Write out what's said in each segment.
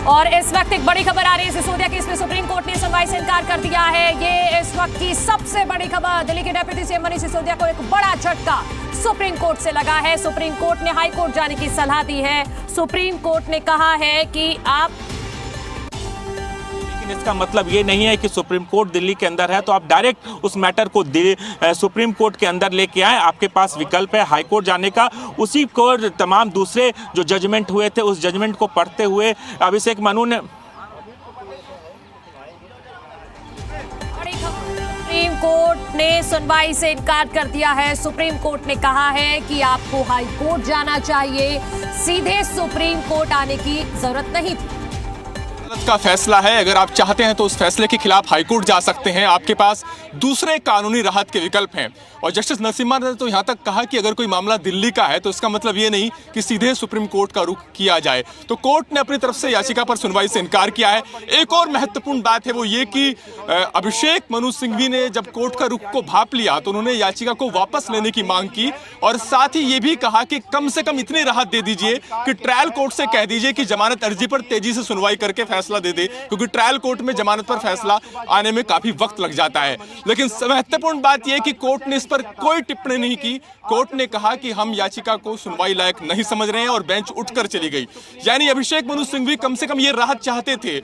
और इस वक्त एक बड़ी खबर आ रही है सिसोदिया केस में सुप्रीम कोर्ट ने सुनवाई से इनकार कर दिया है। ये इस वक्त की सबसे बड़ी खबर। दिल्ली के डिप्टी सीएम मनीष सिसोदिया को एक बड़ा झटका सुप्रीम कोर्ट से लगा है। सुप्रीम कोर्ट ने हाई कोर्ट जाने की सलाह दी है। सुप्रीम कोर्ट ने कहा है कि आप, लेकिन इसका मतलब ये नहीं है कि सुप्रीम कोर्ट दिल्ली के अंदर है तो आप डायरेक्ट उस मैटर को सुप्रीम कोर्ट के अंदर लेके आए। आपके पास विकल्प है हाई कोर्ट जाने का। उसी को तमाम दूसरे जो जजमेंट हुए थे उस जजमेंट को पढ़ते हुए अभिषेक मनु ने सुप्रीम कोर्ट ने सुनवाई से इनकार कर दिया है। सुप्रीम कोर्ट ने कहा है कि आपको हाई कोर्ट जाना चाहिए, सीधे सुप्रीम कोर्ट आने की जरूरत नहीं थी। का फैसला है, अगर आप चाहते हैं तो उस फैसले के खिलाफ हाईकोर्ट जा सकते हैं। आपके पास दूसरे कानूनी राहत के विकल्प हैं। और जस्टिस नरसिम्हा ने तो यहां तक कहा कि अगर कोई मामला दिल्ली का है तो इसका मतलब ये नहीं कि सीधे सुप्रीम कोर्ट का रुख किया जाए। तो कोर्ट ने अपनी तरफ से याचिका पर सुनवाई से इनकार किया है। एक और महत्वपूर्ण बात है वो ये कि अभिषेक मनु सिंघवी ने जब कोर्ट का रुख को भांप लिया तो उन्होंने याचिका को वापस लेने की मांग की और साथ ही ये भी कहा कि कम से कम इतनी राहत दे दीजिए कि ट्रायल कोर्ट से कह दीजिए कि जमानत अर्जी पर तेजी से सुनवाई करके फैसला दे दे, क्योंकि ट्रायल कोर्ट में जमानत पर फैसला आने में काफी वक्त लग जाता है। लेकिन महत्वपूर्ण बात यह कि कोर्ट ने इस पर कोई टिप्पणी नहीं की। कोर्ट ने कहा कि हम याचिका को सुनवाई लायक नहीं समझ रहे हैं और बेंच उठकर चली गई। यानी अभिषेक मनु सिंघवी कम से कम ये राहत चाहते थे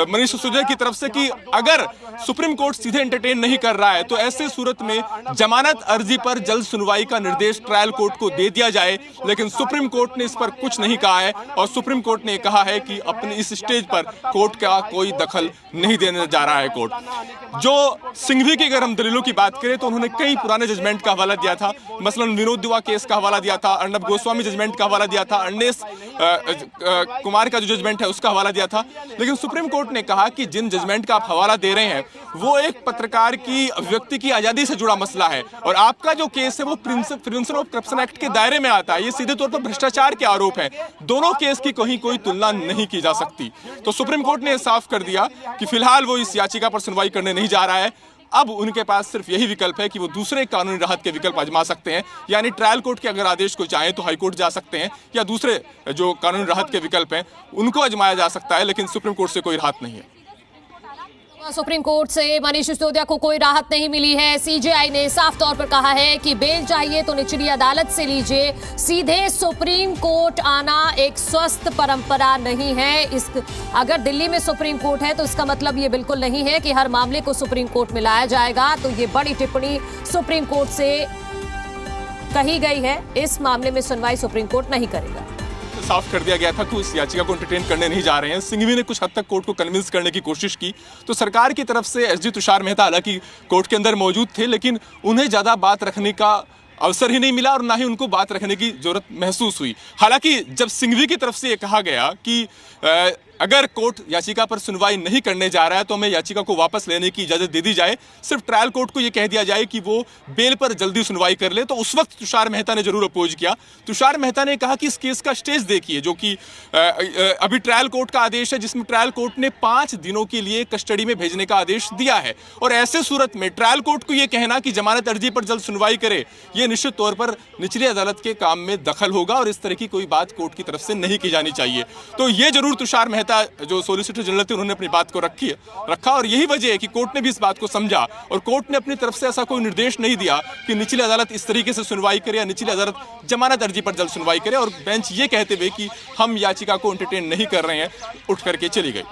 मनीष सिसोदिया की तरफ से कि अगर सुप्रीम कोर्ट सीधे एंटरटेन नहीं कर रहा है तो ऐसे सूरत में जमानत अर्जी पर जल्द सुनवाई का निर्देश ट्रायल कोर्ट को दे दिया जाए। लेकिन सुप्रीम कोर्ट ने इस पर कुछ नहीं कहा है और सुप्रीम कोर्ट ने कहा है कि अपने इस स्टेज पर कोर्ट का कोई दखल नहीं देने जा रहा है। कोर्ट जो सिंघवी की अगर हम दलीलों की बात करें तो उन्होंने कई पुराने जजमेंट का हवाला दिया था। मसलन विनोद दुआ केस का हवाला दिया था, अर्नब गोस्वामी जजमेंट का हवाला दिया था, अर्नेस कुमार का जो जजमेंट है उसका हवाला दिया था। लेकिन सुप्रीम कोर्ट ने कहा कि जिन जजमेंट का आप हवाला दे रहे हैं वो एक पत्रकार की अभिव्यक्ति की आजादी से जुड़ा मसला है और आपका जो केस है वो प्रिवेंशन ऑफ करप्शन एक्ट के दायरे में आता है। ये सीधे तौर पर भ्रष्टाचार के आरोप है। दोनों केस की कहीं कोई तुलना नहीं की जा सकती। तो सुप्रीम कोर्ट ने साफ कर दिया कि फिलहाल वो इस याचिका पर सुनवाई करने नहीं जा रहा है। अब उनके पास सिर्फ यही विकल्प है कि वो दूसरे कानूनी राहत के विकल्प आजमा सकते हैं। यानी ट्रायल कोर्ट के अगर आदेश को चाहें तो हाई कोर्ट जा सकते हैं या दूसरे जो कानूनी राहत के विकल्प हैं उनको आजमाया जा सकता है। लेकिन सुप्रीम कोर्ट से कोई राहत नहीं है। सुप्रीम कोर्ट से मनीष सिसोदिया को कोई राहत नहीं मिली है। सीजेआई ने साफ तौर पर कहा है कि बेल चाहिए तो निचली अदालत से लीजिए, सीधे सुप्रीम कोर्ट आना एक स्वस्थ परंपरा नहीं है। अगर दिल्ली में सुप्रीम कोर्ट है तो इसका मतलब ये बिल्कुल नहीं है कि हर मामले को सुप्रीम कोर्ट में लाया जाएगा। तो ये बड़ी टिप्पणी सुप्रीम कोर्ट से कही गई है। इस मामले में सुनवाई सुप्रीम कोर्ट नहीं करेगा। साफ कर दिया गया था कि इस याचिका को एंटरटेन करने नहीं जा रहे हैं। सिंघवी ने कुछ हद तक कोर्ट को कन्विंस करने की कोशिश की तो सरकार की तरफ से एसजी तुषार मेहता हालांकि कोर्ट के अंदर मौजूद थे लेकिन उन्हें ज्यादा बात रखने का अवसर ही नहीं मिला और ना ही उनको बात रखने की जरूरत महसूस हुई। हालांकि जब सिंघवी की तरफ से यह कहा गया कि अगर कोर्ट याचिका पर सुनवाई नहीं करने जा रहा है तो हमें याचिका को वापस लेने की इजाजत दे दी जाए, सिर्फ ट्रायल कोर्ट को यह कह दिया जाए कि वो बेल पर जल्दी सुनवाई कर ले, तो उस वक्त तुषार मेहता ने जरूर अपोज किया। तुषार मेहता ने कहा कि इस केस का स्टेज देखिए जो कि अभी ट्रायल कोर्ट का आदेश है जिसमें ट्रायल कोर्ट ने 5 दिनों के लिए कस्टडी में भेजने का आदेश दिया है और ऐसे सूरत में ट्रायल कोर्ट को यह कहना कि जमानत अर्जी पर जल्द सुनवाई करे यह निश्चित तौर पर निचली अदालत के काम में दखल होगा और इस तरह की कोई बात कोर्ट की तरफ से नहीं की जानी चाहिए। तो ये जरूर तुषार मेहता जो सॉलिसिटर जनरल थे उन्होंने अपनी बात को रखा और यही वजह है कि कोर्ट ने भी इस बात को समझा और कोर्ट ने अपनी तरफ से ऐसा कोई निर्देश नहीं दिया कि निचली अदालत इस तरीके से सुनवाई करे या निचली अदालत जमानत अर्जी पर जल्द सुनवाई करे और बेंच ये कहते हुए कि हम याचिका को एंटरटेन नहीं कर रहे हैं उठ करके चली गई।